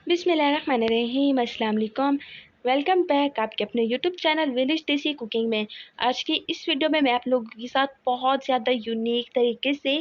बिस्मिल्लाहिर्रहमानिर्रहीम, अस्सलाम वालेकुम। वेलकम बैक आपके अपने यूट्यूब चैनल विलेज देसी कुकिंग में। आज की इस वीडियो में मैं आप लोगों के साथ बहुत ज़्यादा यूनिक तरीके से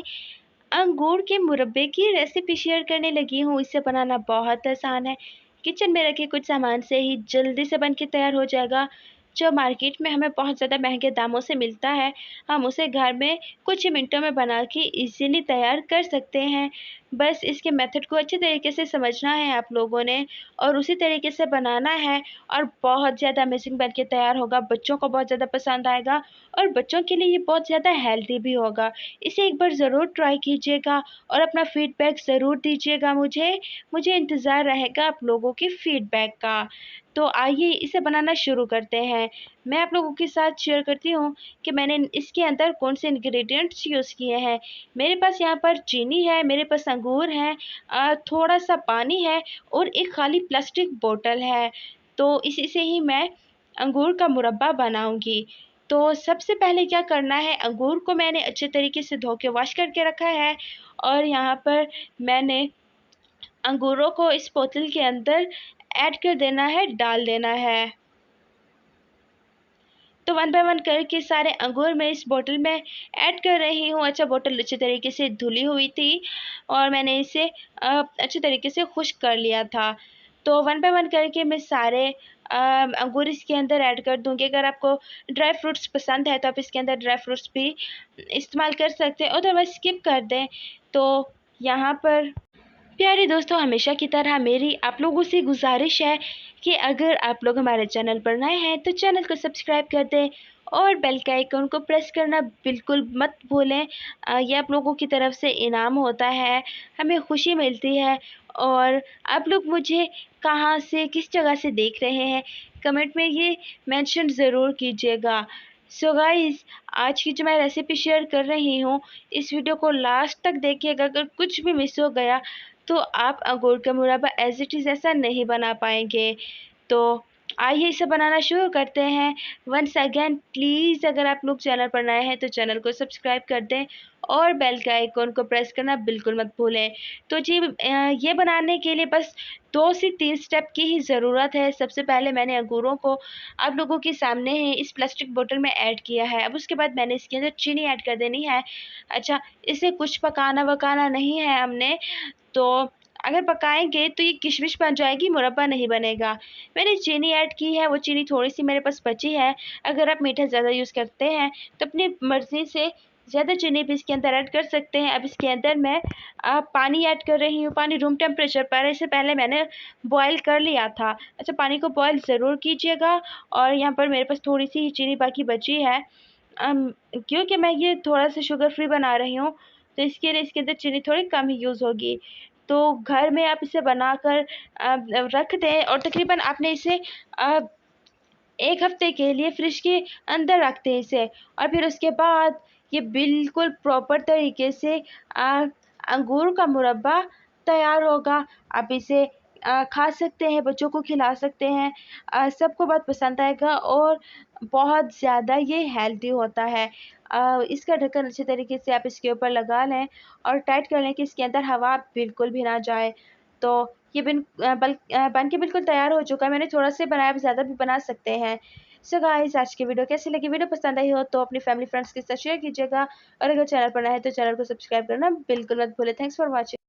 अंगूर के मुरब्बे की रेसिपी शेयर करने लगी हूँ। इसे बनाना बहुत आसान है। किचन में रखे कुछ सामान से ही जल्दी से बन के तैयार हो जाएगा। जो मार्केट में हमें बहुत ज़्यादा महंगे दामों से मिलता है, हम उसे घर में कुछ ही मिनटों में बना के इजीली तैयार कर सकते हैं। बस इसके मेथड को अच्छे तरीके से समझना है आप लोगों ने और उसी तरीके से बनाना है और बहुत ज़्यादा अमेजिंग बन के तैयार होगा। बच्चों को बहुत ज़्यादा पसंद आएगा और बच्चों के लिए ये बहुत ज़्यादा हेल्दी भी होगा। इसे एक बार ज़रूर ट्राई कीजिएगा और अपना फीडबैक ज़रूर दीजिएगा मुझे इंतज़ार रहेगा आप लोगों के फीडबैक का। तो आइए इसे बनाना शुरू करते हैं। मैं आप लोगों के साथ शेयर करती हूँ कि मैंने इसके अंदर कौन से इंग्रेडिएंट्स यूज़ किए हैं। मेरे पास यहाँ पर चीनी है, मेरे पास अंगूर हैं, थोड़ा सा पानी है और एक खाली प्लास्टिक बोतल है। तो इसी से ही मैं अंगूर का मुरब्बा बनाऊंगी। तो सबसे पहले क्या करना है, अंगूर को मैंने अच्छे तरीके से धो के वॉश करके रखा है और यहाँ पर मैंने अंगूरों को इस बोतल के अंदर ऐड कर देना है, डाल देना है। तो वन बाय वन करके सारे अंगूर मैं इस बोतल में ऐड कर रही हूँ। अच्छा, बोतल अच्छे तरीके से धुली हुई थी और मैंने इसे अच्छे तरीके से खुश्क कर लिया था। तो वन बाय वन करके मैं सारे अंगूर इसके अंदर ऐड कर दूँगी। अगर आपको ड्राई फ्रूट्स पसंद है तो आप इसके अंदर ड्राई फ्रूट्स भी इस्तेमाल कर सकते हैं, अदरवाइज़ स्किप कर दें। तो यहाँ पर प्यारे दोस्तों, हमेशा की तरह मेरी आप लोगों से गुजारिश है कि अगर आप लोग हमारे चैनल पर नए हैं तो चैनल को सब्सक्राइब कर दें और बेल के आइकन को प्रेस करना बिल्कुल मत भूलें। ये आप लोगों की तरफ से इनाम होता है, हमें खुशी मिलती है। और आप लोग मुझे कहाँ से, किस जगह से देख रहे हैं, कमेंट में ये मेंशन ज़रूर कीजिएगा। सो गाइस, आज की जो मैं रेसिपी शेयर कर रही हूँ, इस वीडियो को लास्ट तक देखिएगा। अगर कुछ भी मिस हो गया तो आप अंगूर का मुरब्बा एज़ इट इज़ ऐसा नहीं बना पाएंगे। तो आइए इसे बनाना शुरू करते हैं। वंस अगेन प्लीज़, अगर आप लोग चैनल पर नए हैं तो चैनल को सब्सक्राइब कर दें और बेल के आइकन को प्रेस करना बिल्कुल मत भूलें। तो जी, ये बनाने के लिए बस 2 से 3 स्टेप की ही ज़रूरत है। सबसे पहले मैंने अंगूरों को आप लोगों के सामने ही इस प्लास्टिक बोतल में ऐड किया है। अब उसके बाद मैंने इसके अंदर चीनी ऐड कर देनी है। अच्छा, इसे कुछ पकाना वकाना नहीं है हमने, तो अगर पकाएंगे तो ये किशमिश बन जाएगी, मुरब्बा नहीं बनेगा। मैंने चीनी ऐड की है, वो चीनी थोड़ी-सी मेरे पास बची है। अगर आप मीठा ज़्यादा यूज़ करते हैं तो अपनी मर्ज़ी से ज़्यादा चीनी भी इसके अंदर ऐड कर सकते हैं। अब इसके अंदर मैं पानी ऐड कर रही हूँ। पानी रूम टेम्परेचर पर है, इससे पहले मैंने बॉयल कर लिया था। अच्छा, पानी को बॉयल ज़रूर कीजिएगा। और यहाँ पर मेरे पास थोड़ी-सी ही चीनी बाकी बची है। क्योंकि मैं ये थोड़ा-सा शुगर फ्री बना रही हूँ, तो इसके लिए इसके अंदर चीनी थोड़ी कम ही यूज़ होगी। तो घर में आप इसे बनाकर रख दें और तकरीबन आपने इसे 1 हफ़्ते के लिए फ्रिज के अंदर रख दें इसे। और फिर उसके बाद ये बिल्कुल प्रॉपर तरीके से अंगूर का मुरब्बा तैयार होगा। आप इसे खा सकते हैं, बच्चों को खिला सकते हैं, सबको बहुत पसंद आएगा और बहुत ज़्यादा ये हेल्दी होता है। इसका ढक्कन अच्छे तरीके से आप इसके ऊपर लगा लें और टाइट कर लें कि इसके अंदर हवा बिल्कुल भी ना जाए। तो ये बन के बिल्कुल तैयार हो चुका है। मैंने थोड़ा सा बनाया, आप ज़्यादा भी बना सकते हैं। सो गाइस, आज की वीडियो कैसी लगी? वीडियो पसंद आई हो तो अपनी फैमिली फ्रेंड्स के साथ शेयर कीजिएगा और अगर चैनल पर नए हैं तो चैनल को सब्सक्राइब करना बिल्कुल मत भूलें। Thanks for watching.